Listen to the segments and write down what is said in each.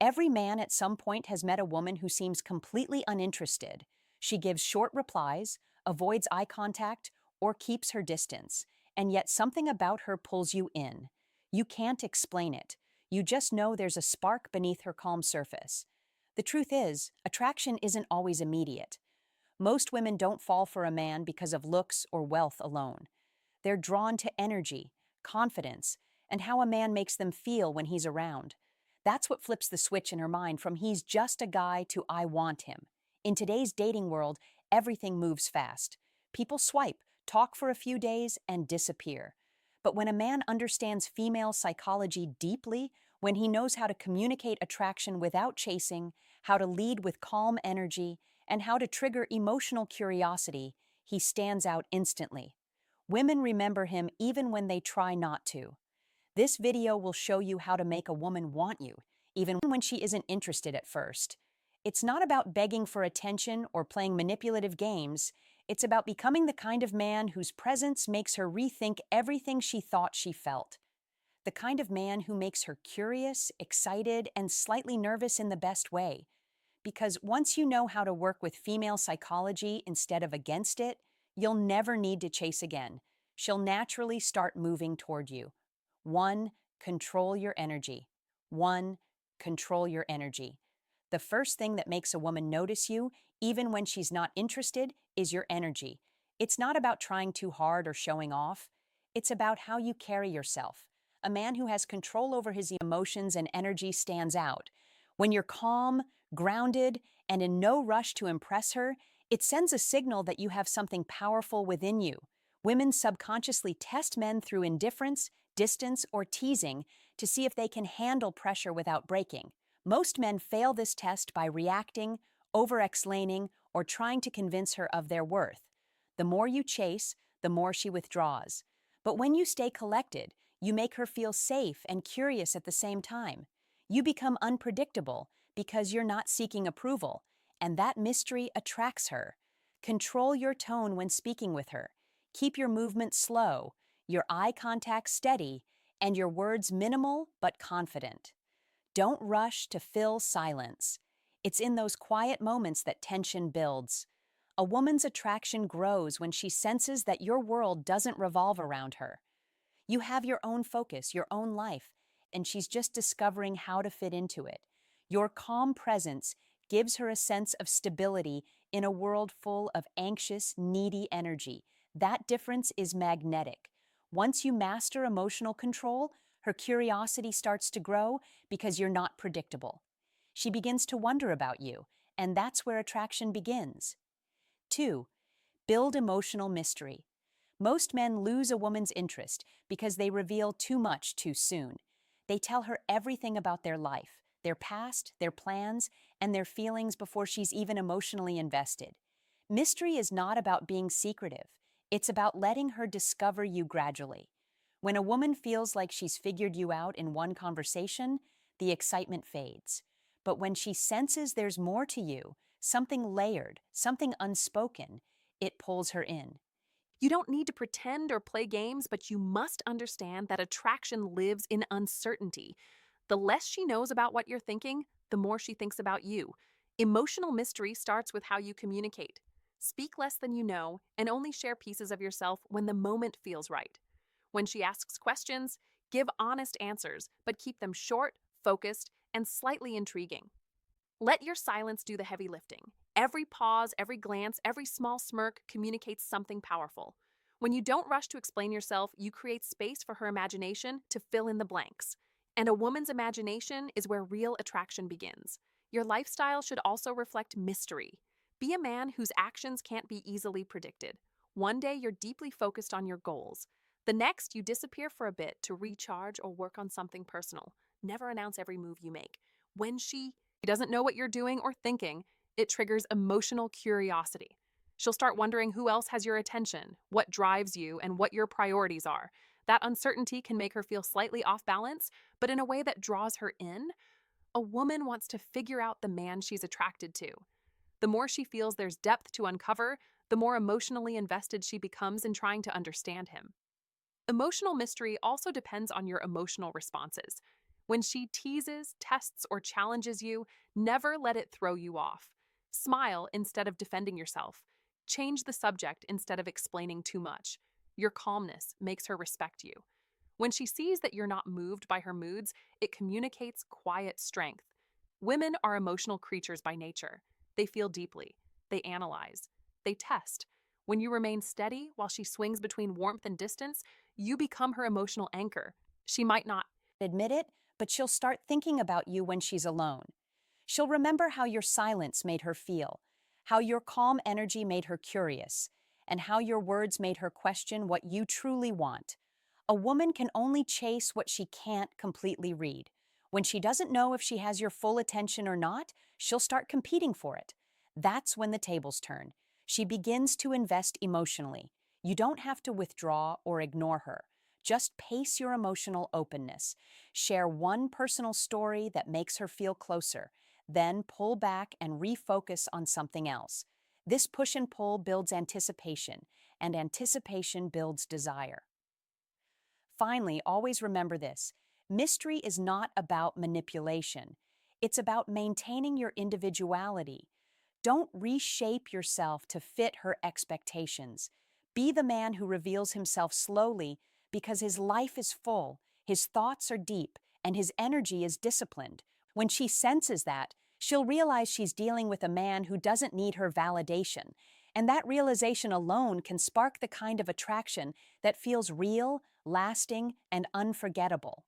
Every man at some point has met a woman who seems completely uninterested. She gives short replies, avoids eye contact, or keeps her distance, and yet something about her pulls you in. You can't explain it. You just know there's a spark beneath her calm surface. The truth is, attraction isn't always immediate. Most women don't fall for a man because of looks or wealth alone. They're drawn to energy, confidence, and how a man makes them feel when he's around. That's what flips the switch in her mind from he's just a guy to I want him. In today's dating world, everything moves fast. People swipe, talk for a few days, and disappear. But when a man understands female psychology deeply, when he knows how to communicate attraction without chasing, how to lead with calm energy, and how to trigger emotional curiosity, he stands out instantly. Women remember him even when they try not to. This video will show you how to make a woman want you, even when she isn't interested at first. It's not about begging for attention or playing manipulative games. It's about becoming the kind of man whose presence makes her rethink everything she thought she felt. The kind of man who makes her curious, excited, and slightly nervous in the best way. Because once you know how to work with female psychology instead of against it, you'll never need to chase again. She'll naturally start moving toward you. 1. Control your energy. 1. Control your energy. The first thing that makes a woman notice you, even when she's not interested, is your energy. It's not about trying too hard or showing off. It's about how you carry yourself. A man who has control over his emotions and energy stands out. When you're calm, grounded, and in no rush to impress her, it sends a signal that you have something powerful within you. Women subconsciously test men through indifference, distance, or teasing to see if they can handle pressure without breaking. Most men fail this test by reacting, over-explaining, or trying to convince her of their worth. The more you chase, the more she withdraws. But when you stay collected, you make her feel safe and curious at the same time. You become unpredictable because you're not seeking approval, and that mystery attracts her. Control your tone when speaking with her. Keep your movement slow, your eye contact steady, and your words minimal but confident. Don't rush to fill silence. It's in those quiet moments that tension builds. A woman's attraction grows when she senses that your world doesn't revolve around her. You have your own focus, your own life, and she's just discovering how to fit into it. Your calm presence gives her a sense of stability in a world full of anxious, needy energy. That difference is magnetic. Once you master emotional control, her curiosity starts to grow because you're not predictable. She begins to wonder about you, and that's where attraction begins. 2. Build emotional mystery. Most men lose a woman's interest because they reveal too much too soon. They tell her everything about their life, their past, their plans, and their feelings before she's even emotionally invested. Mystery is not about being secretive. It's about letting her discover you gradually. When a woman feels like she's figured you out in one conversation, the excitement fades. But when she senses there's more to you, something layered, something unspoken, it pulls her in. You don't need to pretend or play games, but you must understand that attraction lives in uncertainty. The less she knows about what you're thinking, the more she thinks about you. Emotional mystery starts with how you communicate. Speak less than you know, and only share pieces of yourself when the moment feels right. When she asks questions, give honest answers, but keep them short, focused, and slightly intriguing. Let your silence do the heavy lifting. Every pause, every glance, every small smirk communicates something powerful. When you don't rush to explain yourself, you create space for her imagination to fill in the blanks. And a woman's imagination is where real attraction begins. Your lifestyle should also reflect mystery. Be a man whose actions can't be easily predicted. One day you're deeply focused on your goals. The next, you disappear for a bit to recharge or work on something personal. Never announce every move you make. When she doesn't know what you're doing or thinking, it triggers emotional curiosity. She'll start wondering who else has your attention, what drives you, and what your priorities are. That uncertainty can make her feel slightly off balance, but in a way that draws her in. A woman wants to figure out the man she's attracted to. The more she feels there's depth to uncover, the more emotionally invested she becomes in trying to understand him. Emotional mystery also depends on your emotional responses. When she teases, tests, or challenges you, never let it throw you off. Smile instead of defending yourself. Change the subject instead of explaining too much. Your calmness makes her respect you. When she sees that you're not moved by her moods, it communicates quiet strength. Women are emotional creatures by nature. They feel deeply. They analyze. They test. When you remain steady while she swings between warmth and distance, you become her emotional anchor. She might not Admit it, but she'll start thinking about you when she's alone. She'll remember how your silence made her feel, how your calm energy made her curious, and how your words made her question what you truly want. A woman can only chase what she can't completely read. When she doesn't know if she has your full attention or not, she'll start competing for it. That's when the tables turn. She begins to invest emotionally. You don't have to withdraw or ignore her. Just pace your emotional openness. Share one personal story that makes her feel closer, then pull back and refocus on something else. This push and pull builds anticipation, and anticipation builds desire. Finally, always remember this: mystery is not about manipulation, it's about maintaining your individuality. Don't reshape yourself to fit her expectations. Be the man who reveals himself slowly because his life is full, his thoughts are deep, and his energy is disciplined. When she senses that, she'll realize she's dealing with a man who doesn't need her validation. And that realization alone can spark the kind of attraction that feels real, lasting, and unforgettable.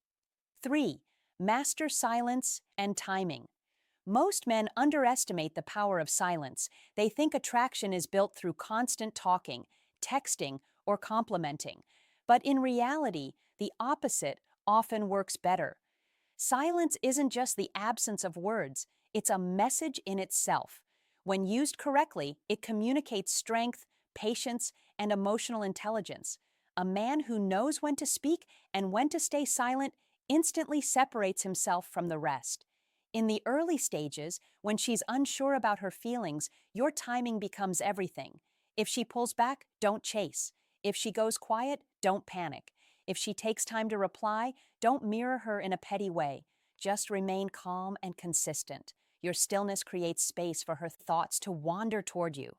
3. Master silence and timing. Most men underestimate the power of silence. They think attraction is built through constant talking, texting, or complimenting. But in reality, the opposite often works better. Silence isn't just the absence of words, it's a message in itself. When used correctly, it communicates strength, patience, and emotional intelligence. A man who knows when to speak and when to stay silent instantly separates himself from the rest. In the early stages, when she's unsure about her feelings, your timing becomes everything. If she pulls back, don't chase. If she goes quiet, don't panic. If she takes time to reply, don't mirror her in a petty way. Just remain calm and consistent. Your stillness creates space for her thoughts to wander toward you.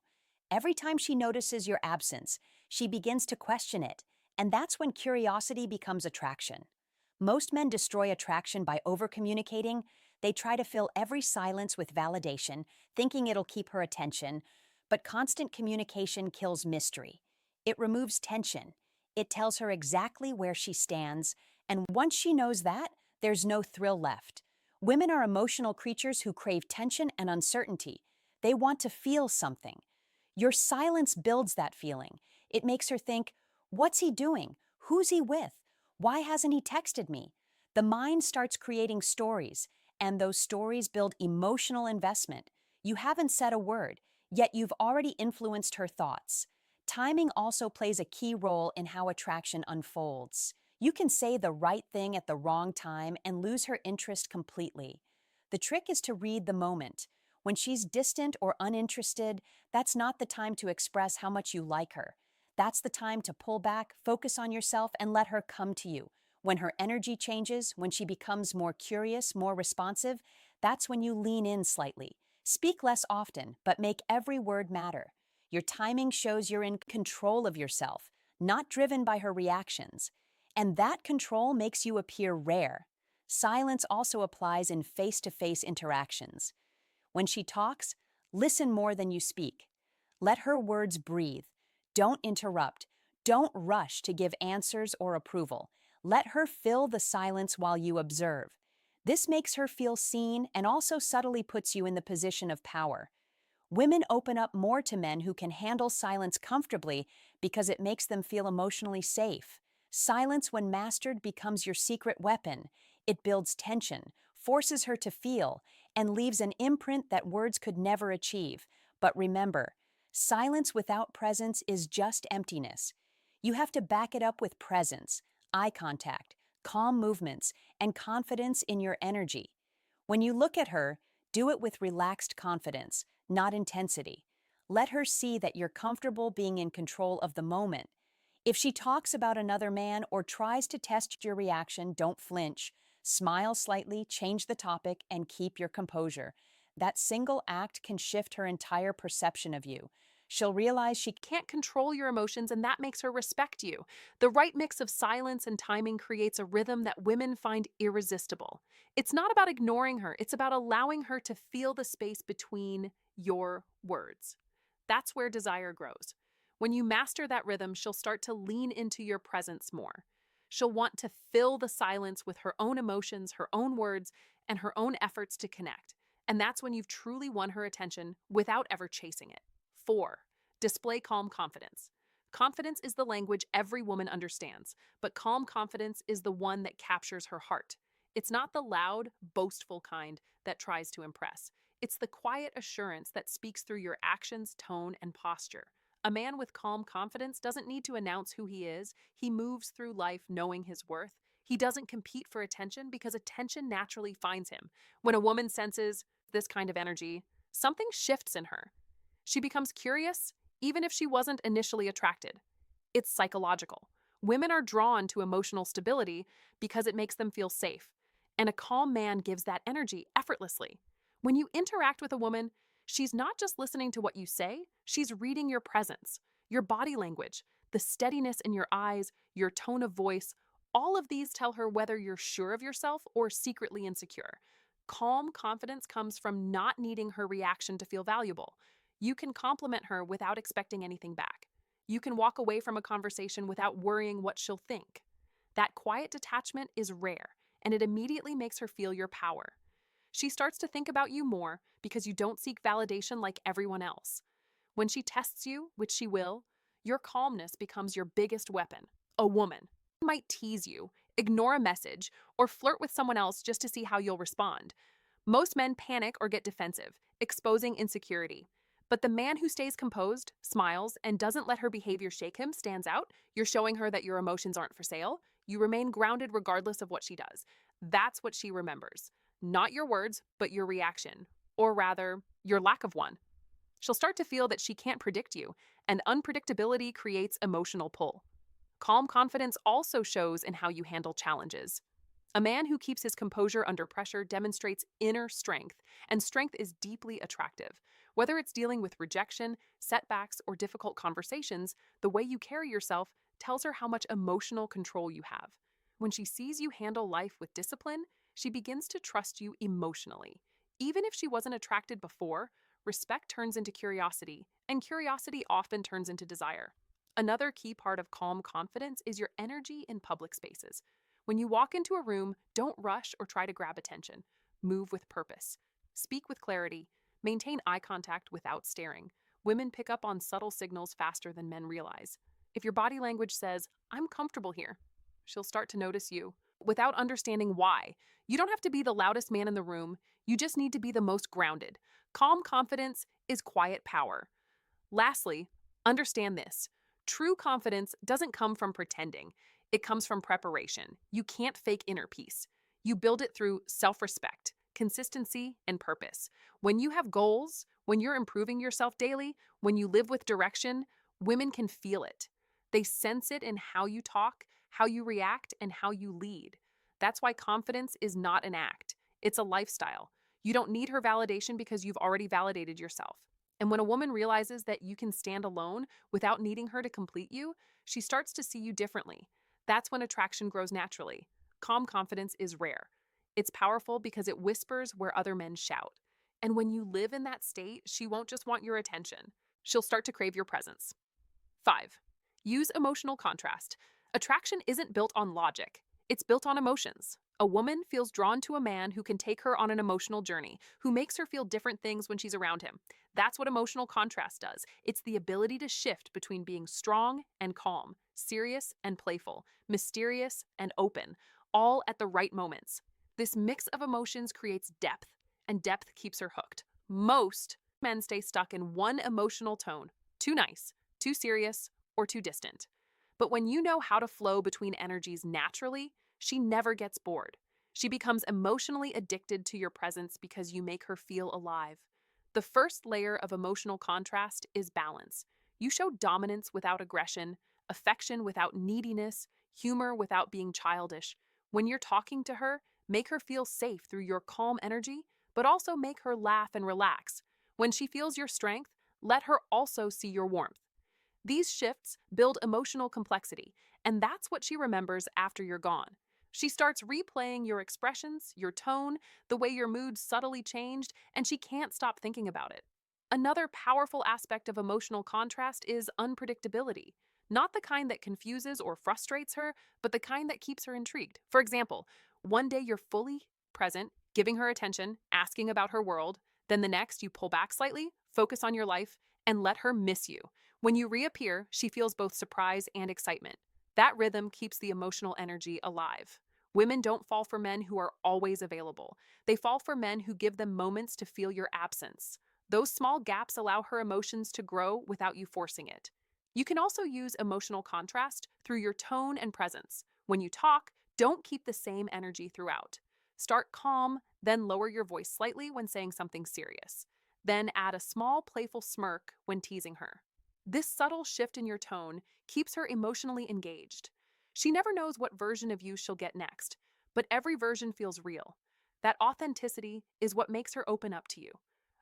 Every time she notices your absence, she begins to question it, and that's when curiosity becomes attraction. Most men destroy attraction by overcommunicating. They try to fill every silence with validation, thinking it'll keep her attention, but constant communication kills mystery. It removes tension. It tells her exactly where she stands, and once she knows that, there's no thrill left. Women are emotional creatures who crave tension and uncertainty. They want to feel something. Your silence builds that feeling. It makes her think, what's he doing? Who's he with? Why hasn't he texted me? The mind starts creating stories, and those stories build emotional investment. You haven't said a word, yet you've already influenced her thoughts. Timing also plays a key role in how attraction unfolds. You can say the right thing at the wrong time and lose her interest completely. The trick is to read the moment. When she's distant or uninterested, that's not the time to express how much you like her. That's the time to pull back, focus on yourself, and let her come to you. When her energy changes, when she becomes more curious, more responsive, that's when you lean in slightly. Speak less often, but make every word matter. Your timing shows you're in control of yourself, not driven by her reactions. And that control makes you appear rare. Silence also applies in face-to-face interactions. When she talks, listen more than you speak. Let her words breathe. Don't interrupt. Don't rush to give answers or approval. Let her fill the silence while you observe. This makes her feel seen and also subtly puts you in the position of power. Women open up more to men who can handle silence comfortably because it makes them feel emotionally safe. Silence, when mastered, becomes your secret weapon. It builds tension, forces her to feel, and leaves an imprint that words could never achieve. But remember, silence without presence is just emptiness. You have to back it up with presence, eye contact, calm movements, and confidence in your energy. When you look at her, do it with relaxed confidence, not intensity. Let her see that you're comfortable being in control of the moment. If she talks about another man or tries to test your reaction, don't flinch. Smile slightly, change the topic, and keep your composure. That single act can shift her entire perception of you. She'll realize she Can't control your emotions, and that makes her respect you. The right mix of silence and timing creates a rhythm that women find irresistible. It's not about ignoring her, it's about allowing her to feel the space between your words. That's where desire grows. When you master that rhythm, she'll start to lean into your presence more. She'll want to fill the silence with her own emotions, her own words, and her own efforts to connect. And that's when you've truly won her attention without ever chasing it. 4. Display calm confidence. Confidence is the language every woman understands, but calm confidence is the one that captures her heart. It's not the loud, boastful kind that tries to impress. It's the quiet assurance that speaks through your actions, tone, and posture. A man with calm confidence doesn't need to announce who he is. He moves through life knowing his worth. He doesn't compete for attention because attention naturally finds him. When a woman senses this kind of energy, something shifts in her. She becomes curious, even if she wasn't initially attracted. It's psychological. Women are drawn to emotional stability because it makes them feel safe, and a calm man gives that energy effortlessly. When you interact with a woman, she's not just listening to what you say, she's reading your presence, your body language, the steadiness in your eyes, your tone of voice. All of these tell her whether you're sure of yourself or secretly insecure. Calm confidence comes from not needing her reaction to feel valuable. You can compliment her without expecting anything back. You can walk away from a conversation without worrying what she'll think. That quiet detachment is rare, and it immediately makes her feel your power. She starts to think about you more because you don't seek validation like everyone else. When she tests you, which she will, your calmness becomes your biggest weapon. A woman might tease you, ignore a message, or flirt with someone else just to see how you'll respond. Most men panic or get defensive, exposing insecurity. But the man who stays composed, smiles, and doesn't let her behavior shake him stands out. You're showing her that your emotions aren't for sale. You remain grounded regardless of what she does. That's what she remembers. Not your words, but your reaction. Or rather, your lack of one. She'll start to feel that she can't predict you, and unpredictability creates emotional pull. Calm confidence also shows in how you handle challenges. A man who keeps his composure under pressure demonstrates inner strength, and strength is deeply attractive. Whether it's dealing with rejection, setbacks, or difficult conversations, the way you carry yourself tells her how much emotional control you have. When she sees you handle life with discipline, she begins to trust you emotionally. Even if she wasn't attracted before, respect turns into curiosity, and curiosity often turns into desire. Another key part of calm confidence is your energy in public spaces. When you walk into a room, don't rush or try to grab attention. Move with purpose. Speak with clarity. Maintain eye contact without staring. Women pick up on subtle signals faster than men realize. If your body language says, "I'm comfortable here," she'll start to notice you without understanding why. You don't have to be the loudest man in the room. You just need to be the most grounded. Calm confidence is quiet power. Lastly, understand this. True confidence doesn't come from pretending. It comes from preparation. You can't fake inner peace. You build it through self-respect, consistency, and purpose. When you have goals, when you're improving yourself daily, when you live with direction, women can feel it. They sense it in how you talk, how you react, and how you lead. That's why confidence is not an act. It's a lifestyle. You don't need her validation because you've already validated yourself. And when a woman realizes that you can stand alone without needing her to complete you, she starts to see you differently. That's when attraction grows naturally. Calm confidence is rare. It's powerful because it whispers where other men shout. And when you live in that state, she won't just want your attention. She'll start to crave your presence. 5. Use emotional contrast. Attraction isn't built on logic. It's built on emotions. A woman feels drawn to a man who can take her on an emotional journey, who makes her feel different things when she's around him. That's what emotional contrast does. It's the ability to shift between being strong and calm, serious and playful, mysterious and open, all at the right moments. This mix of emotions creates depth, and depth keeps her hooked. Most men stay stuck in one emotional tone, too nice, too serious, or too distant. But when you know how to flow between energies naturally, she never gets bored. She becomes emotionally addicted to your presence because you make her feel alive. The first layer of emotional contrast is balance. You show dominance without aggression, affection without neediness, humor without being childish. When you're talking to her, Make her feel safe through your calm energy, but also make her laugh and relax. When she feels your strength, let her also see your warmth. These shifts build emotional complexity, and that's what she remembers after you're gone. She starts replaying your expressions, your tone, the way your mood subtly changed, and she can't stop thinking about it. Another powerful aspect of emotional contrast is unpredictability. Not the kind that confuses or frustrates her, but the kind that keeps her intrigued. For example, one day you're fully present, giving her attention, asking about her world. Then the next, you pull back slightly, focus on your life, and let her miss you. When you reappear, she feels both surprise and excitement. That rhythm keeps the emotional energy alive. Women don't fall for men who are always available. They fall for men who give them moments to feel your absence. Those small gaps allow her emotions to grow without you forcing it. You can also use emotional contrast through your tone and presence. When you talk, don't keep the same energy throughout. Start calm, then lower your voice slightly when saying something serious. Then add a small, playful smirk when teasing her. This subtle shift in your tone keeps her emotionally engaged. She never knows what version of you she'll get next, but every version feels real. That authenticity is what makes her open up to you.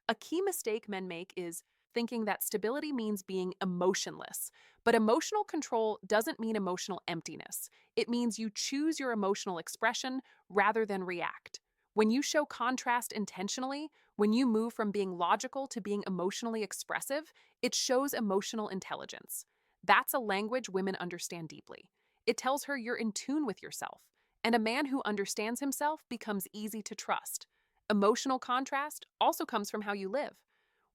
A key mistake men make is thinking that stability means being emotionless. But emotional control doesn't mean emotional emptiness. It means you choose your emotional expression rather than react. When you show contrast intentionally, when you move from being logical to being emotionally expressive, it shows emotional intelligence. That's a language women understand deeply. It tells her you're in tune with yourself. And a man who understands himself becomes easy to trust. Emotional contrast also comes from how you live.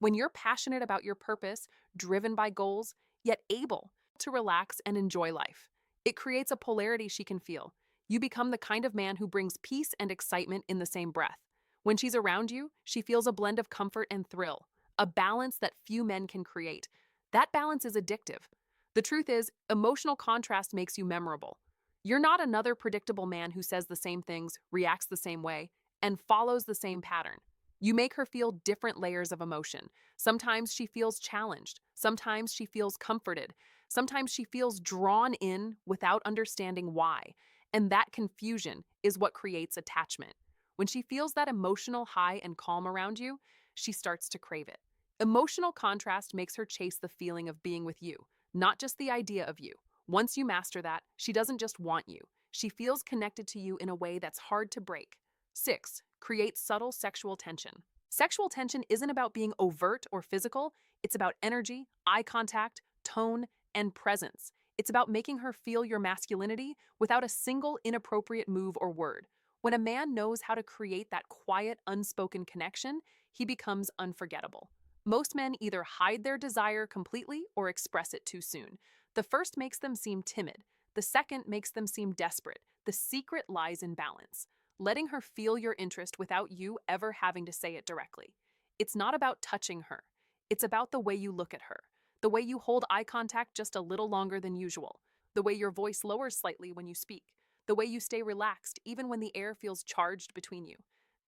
When you're passionate about your purpose, driven by goals, yet able to relax and enjoy life, it creates a polarity she can feel. You become the kind of man who brings peace and excitement in the same breath. When she's around you, she feels a blend of comfort and thrill, a balance that few men can create. That balance is addictive. The truth is, emotional contrast makes you memorable. You're not another predictable man who says the same things, reacts the same way, and follows the same pattern. You make her feel different layers of emotion. Sometimes she feels challenged. Sometimes she feels comforted. Sometimes she feels drawn in without understanding why. And that confusion is what creates attachment. When she feels that emotional high and calm around you, she starts to crave it. Emotional contrast makes her chase the feeling of being with you, not just the idea of you. Once you master that, she doesn't just want you. She feels connected to you in a way that's hard to break. 6. Create subtle sexual tension. Sexual tension isn't about being overt or physical, it's about energy, eye contact, tone, and presence. It's about making her feel your masculinity without a single inappropriate move or word. When a man knows how to create that quiet, unspoken connection, he becomes unforgettable. Most men either hide their desire completely or express it too soon. The first makes them seem timid, the second makes them seem desperate. The secret lies in balance, letting her feel your interest without you ever having to say it directly. It's not about touching her, it's about the way you look at her, the way you hold eye contact just a little longer than usual, the way your voice lowers slightly when you speak, the way you stay relaxed even when the air feels charged between you.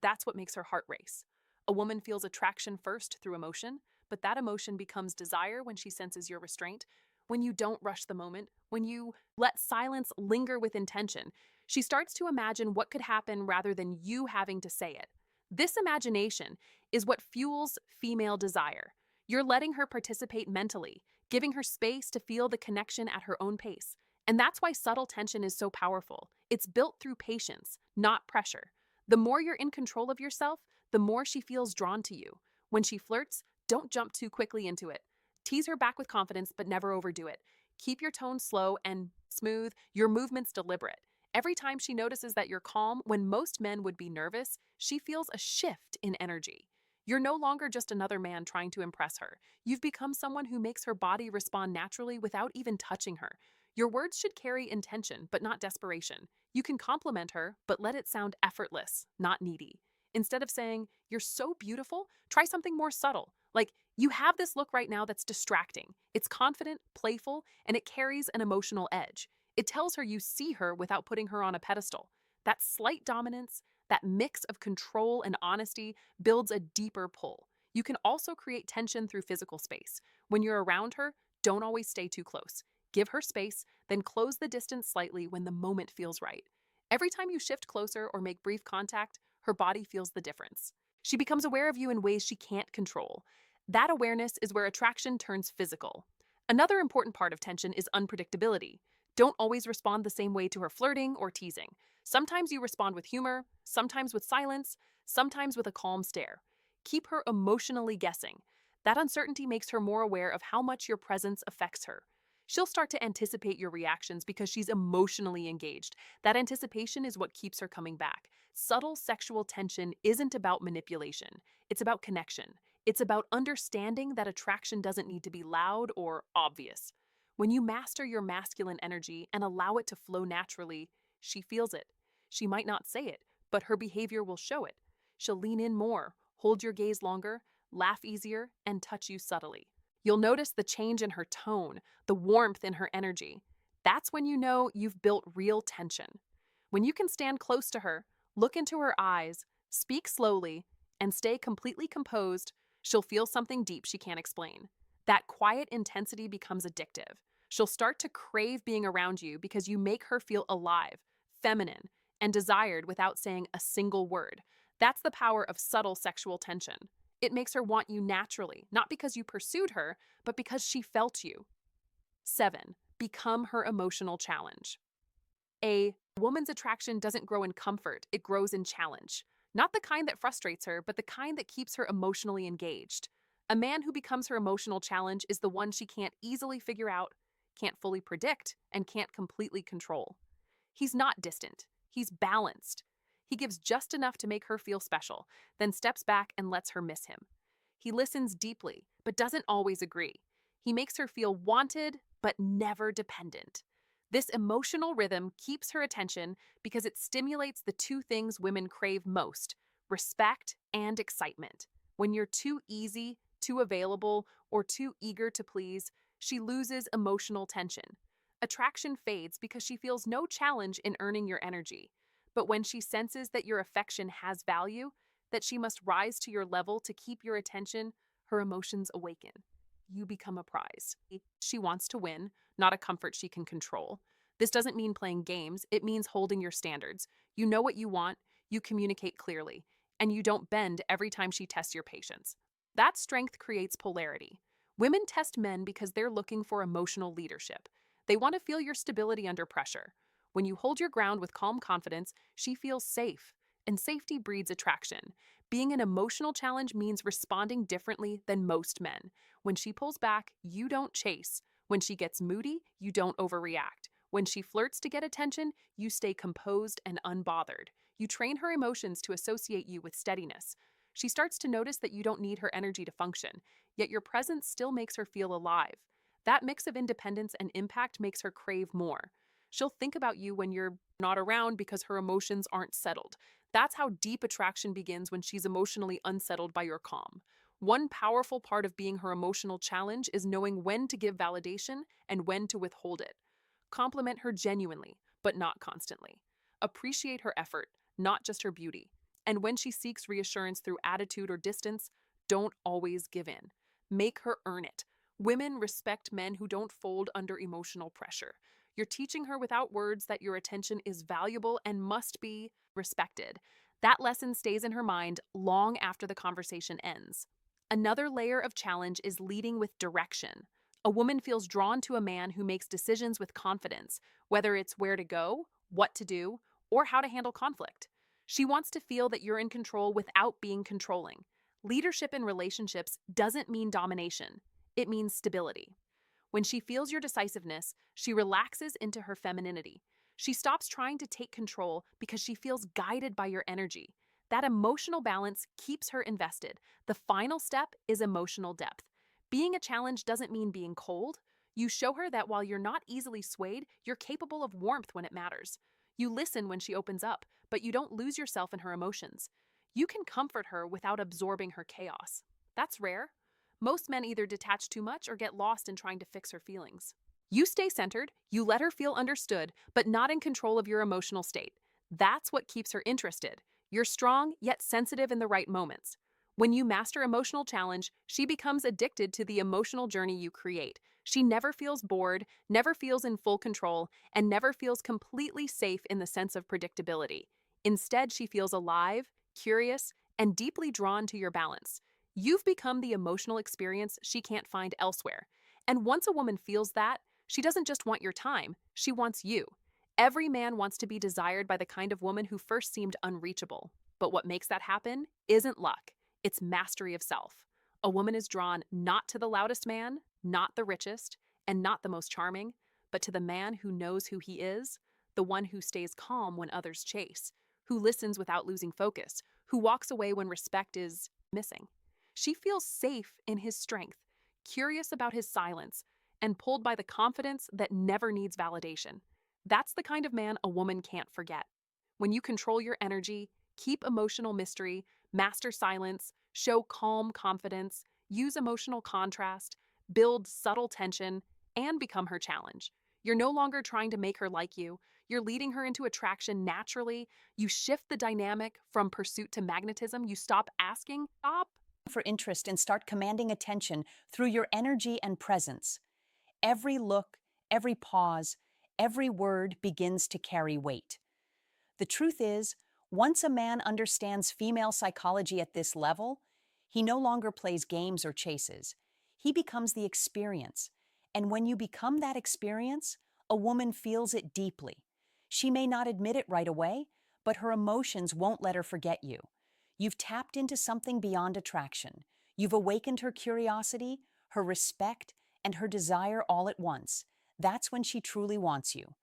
That's what makes her heart race. A woman feels attraction first through emotion, but that emotion becomes desire when she senses your restraint, when you don't rush the moment, when you let silence linger with intention. She starts to imagine what could happen rather than you having to say it. This imagination is what fuels female desire. You're letting her participate mentally, giving her space to feel the connection at her own pace. And that's why subtle tension is so powerful. It's built through patience, not pressure. The more you're in control of yourself, the more she feels drawn to you. When she flirts, don't jump too quickly into it. Tease her back with confidence, but never overdo it. Keep your tone slow and smooth, your movements deliberate. Every time she notices that you're calm, when most men would be nervous, she feels a shift in energy. You're no longer just another man trying to impress her. You've become someone who makes her body respond naturally without even touching her. Your words should carry intention, but not desperation. You can compliment her, but let it sound effortless, not needy. Instead of saying, "You're so beautiful," try something more subtle. Like, "You have this look right now that's distracting." It's confident, playful, and it carries an emotional edge. It tells her you see her without putting her on a pedestal. That slight dominance, that mix of control and honesty, builds a deeper pull. You can also create tension through physical space. When you're around her, don't always stay too close. Give her space, then close the distance slightly when the moment feels right. Every time you shift closer or make brief contact, her body feels the difference. She becomes aware of you in ways she can't control. That awareness is where attraction turns physical. Another important part of tension is unpredictability. Don't always respond the same way to her flirting or teasing. Sometimes you respond with humor, sometimes with silence, sometimes with a calm stare. Keep her emotionally guessing. That uncertainty makes her more aware of how much your presence affects her. She'll start to anticipate your reactions because she's emotionally engaged. That anticipation is what keeps her coming back. Subtle sexual tension isn't about manipulation, it's about connection. It's about understanding that attraction doesn't need to be loud or obvious. When you master your masculine energy and allow it to flow naturally, she feels it. She might not say it, but her behavior will show it. She'll lean in more, hold your gaze longer, laugh easier, and touch you subtly. You'll notice the change in her tone, the warmth in her energy. That's when you know you've built real tension. When you can stand close to her, look into her eyes, speak slowly, and stay completely composed, she'll feel something deep she can't explain. That quiet intensity becomes addictive. She'll start to crave being around you because you make her feel alive, feminine, and desired without saying a single word. That's the power of subtle sexual tension. It makes her want you naturally, not because you pursued her, but because she felt you. 7. Become her emotional challenge. A woman's attraction doesn't grow in comfort, it grows in challenge. Not the kind that frustrates her, but the kind that keeps her emotionally engaged. A man who becomes her emotional challenge is the one she can't easily figure out, can't fully predict, and can't completely control. He's not distant, he's balanced. He gives just enough to make her feel special, then steps back and lets her miss him. He listens deeply, but doesn't always agree. He makes her feel wanted, but never dependent. This emotional rhythm keeps her attention because it stimulates the two things women crave most: respect and excitement. When you're too easy, too available, or too eager to please, she loses emotional tension. Attraction fades because she feels no challenge in earning your energy. But when she senses that your affection has value, that she must rise to your level to keep your attention, her emotions awaken. You become a prize. She wants to win, not a comfort she can control. This doesn't mean playing games, it means holding your standards. You know what you want, you communicate clearly, and you don't bend every time she tests your patience. That strength creates polarity. Women test men because they're looking for emotional leadership. They want to feel your stability under pressure. When you hold your ground with calm confidence, she feels safe, and safety breeds attraction. Being an emotional challenge means responding differently than most men. When she pulls back, you don't chase. When she gets moody, you don't overreact. When she flirts to get attention, you stay composed and unbothered. You train her emotions to associate you with steadiness. She starts to notice that you don't need her energy to function, yet your presence still makes her feel alive. That mix of independence and impact makes her crave more. She'll think about you when you're not around because her emotions aren't settled. That's how deep attraction begins, when she's emotionally unsettled by your calm. One powerful part of being her emotional challenge is knowing when to give validation and when to withhold it. Compliment her genuinely, but not constantly. Appreciate her effort, not just her beauty. And when she seeks reassurance through attitude or distance, don't always give in. Make her earn it. Women respect men who don't fold under emotional pressure. You're teaching her without words that your attention is valuable and must be respected. That lesson stays in her mind long after the conversation ends. Another layer of challenge is leading with direction. A woman feels drawn to a man who makes decisions with confidence, whether it's where to go, what to do, or how to handle conflict. She wants to feel that you're in control without being controlling. Leadership in relationships doesn't mean domination, it means stability. When she feels your decisiveness, she relaxes into her femininity. She stops trying to take control because she feels guided by your energy. That emotional balance keeps her invested. The final step is emotional depth. Being a challenge doesn't mean being cold. You show her that while you're not easily swayed, you're capable of warmth when it matters. You listen when she opens up, but you don't lose yourself in her emotions. You can comfort her without absorbing her chaos. That's rare. Most men either detach too much or get lost in trying to fix her feelings. You stay centered, you let her feel understood, but not in control of your emotional state. That's what keeps her interested. You're strong, yet sensitive in the right moments. When you master emotional challenge, she becomes addicted to the emotional journey you create. She never feels bored, never feels in full control, and never feels completely safe in the sense of predictability. Instead, she feels alive, curious, and deeply drawn to your balance. You've become the emotional experience she can't find elsewhere. And once a woman feels that, she doesn't just want your time, she wants you. Every man wants to be desired by the kind of woman who first seemed unreachable. But what makes that happen isn't luck, it's mastery of self. A woman is drawn not to the loudest man, not the richest, and not the most charming, but to the man who knows who he is, the one who stays calm when others chase, who listens without losing focus, who walks away when respect is missing. She feels safe in his strength, curious about his silence, and pulled by the confidence that never needs validation. That's the kind of man a woman can't forget. When you control your energy, keep emotional mystery, master silence, show calm confidence, use emotional contrast, build subtle tension, and become her challenge. You're no longer trying to make her like you. You're leading her into attraction naturally. You shift the dynamic from pursuit to magnetism. You stop asking, stop. For interest and start commanding attention through your energy and presence. Every look, every pause, every word begins to carry weight. The truth is, once a man understands female psychology at this level, he no longer plays games or chases. He becomes the experience. And when you become that experience, a woman feels it deeply. She may not admit it right away, but her emotions won't let her forget you. You've tapped into something beyond attraction. You've awakened her curiosity, her respect, and her desire all at once. That's when she truly wants you.